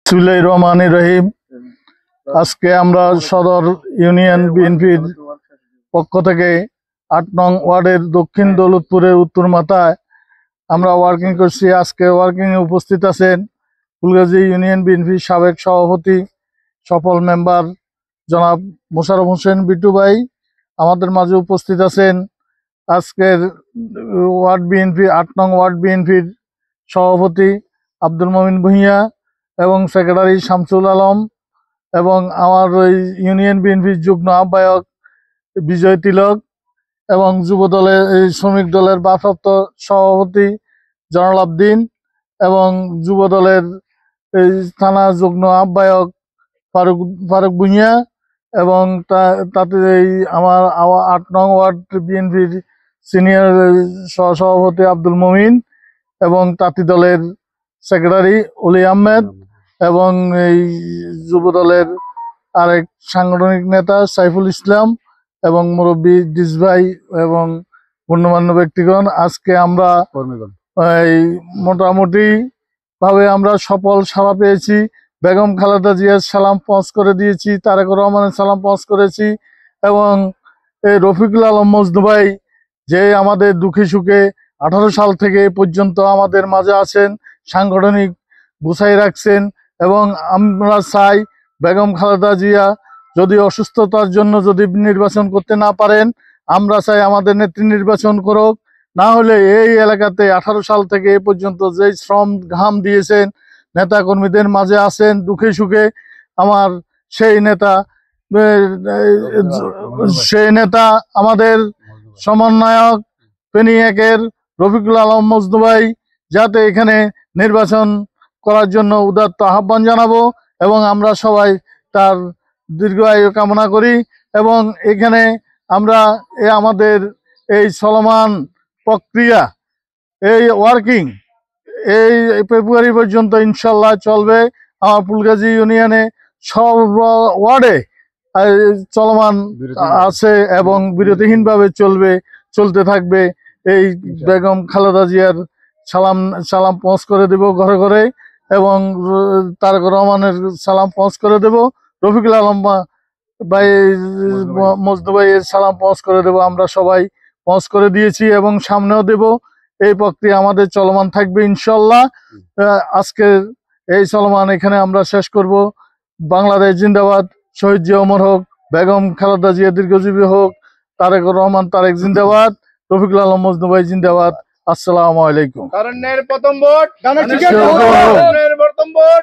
বিসমিল্লাহির রহমানির রহিম। আজকে আমরা সদর ইউনিয়ন বিএনপির পক্ষ থেকে ৮ নং ওয়ার্ডের দক্ষিণ দৌলতপুরের উত্তর মাথায় আমরা ওয়ার্কিং করছি। আজকে ওয়ার্কিং এ উপস্থিত আছেন ফুলগাজী ইউনিয়ন বিএনপির সাবেক সভাপতি সফল মেম্বার জনাব মোশাররফ হোসেন বিট্টু ভাই আমাদের মাঝে উপস্থিত আছেন। আজকের ওয়ার্ড বিএনপি ৮ নং ওয়ার্ড বিএনপির সভাপতি আব্দুল মমিন ভূঁইয়া এবং সেক্রেটারি শামসুল আলম এবং আমার ওই ইউনিয়ন বিএনপির যুগ্ম আহ্বায়ক বিজয় তিলক এবং যুব দলের শ্রমিক দলের ভারপ্রাপ্ত সভাপতি জয়নাল আবদিন এবং যুব দলের থানা যুগ্ম আহ্বায়ক ফারুক ভূঁইয়া এবং তাতে আমার ৮ নং ওয়ার্ড বিএনপির সিনিয়র সহসভাপতি আব্দুল মমিন এবং তাঁতি দলের সেক্রেটারি অলি আহমেদ এবং এই যুব দলের আরেক সাংগঠনিক নেতা সাইফুল ইসলাম এবং মুরব্বী ডিস ভাই এবং গণ্যমান্য ব্যক্তিগণ। আজকে আমরা এই মোটামুটি ভাবে আমরা সফল সাড়া পেয়েছি। বেগম খালেদা জিয়ার সালাম পৌঁছ করে দিয়েছি, তারেক রহমানের সালাম পৌঁছ করেছি এবং এই রফিকুল আলম মজনু ভাই যে আমাদের দুঃখে সুখে 18 সাল থেকে পর্যন্ত আমাদের মাঝে আছেন, সাংগঠনিক গুছাই রাখছেন এবং আমরা চাই বেগম খালেদা জিয়া যদি অসুস্থতার জন্য যদি নির্বাচন করতে না পারেন, আমরা চাই আমাদের নেত্রী নির্বাচন করুক। না হলে এই এলাকাতে 18 সাল থেকে এ পর্যন্ত যে শ্রম ঘাম দিয়েছেন, নেতা কর্মীদের মাঝে আছেন দুঃখে সুখে, আমার সেই নেতা আমাদের সমন্বয়ক ফেনী একের রফিকুল আলম মজনু ভাই যাতে এখানে নির্বাচন করার জন্য উদাত্ত আহ্বান জানাবো এবং আমরা সবাই তার দীর্ঘায়ু কামনা করি। এবং এখানে আমরা আমাদের এই চলমান প্রক্রিয়া এই ওয়ার্কিং এই ফেব্রুয়ারি পর্যন্ত ইনশাল্লাহ চলবে। আমার ফুলগাজী ইউনিয়নে সব ওয়ার্ডে চলমান আছে এবং বিরতিহীনভাবে চলতে থাকবে। এই বেগম খালেদা জিয়ার সালাম পৌঁছ করে দেব ঘরে ঘরে এবং তারেক রহমানের সালাম পৌঁছ করে দেব, রফিকুল আলম ভাই মজনু ভাইয়ের সালাম পৌঁছ করে দেব। আমরা সবাই পৌঁছ করে দিয়েছি এবং সামনেও দেব। এই প্রক্রিয়া আমাদের চলমান থাকবে ইনশাল্লাহ। আজকের এই চলমান এখানে আমরা শেষ করব। বাংলাদেশ জিন্দাবাদ, শহীদ জিয়া অমর হোক, বেগম খালেদা জিয়া দীর্ঘজীবী হোক, তারেক রহমান তারেক জিন্দাবাদ, রফিকুল আলম মজনু ভাই জিন্দাবাদ। আসসালামু আলাইকুম। তারুণ্যের প্রথম ভোট তারুণ্যের প্রথম ভোট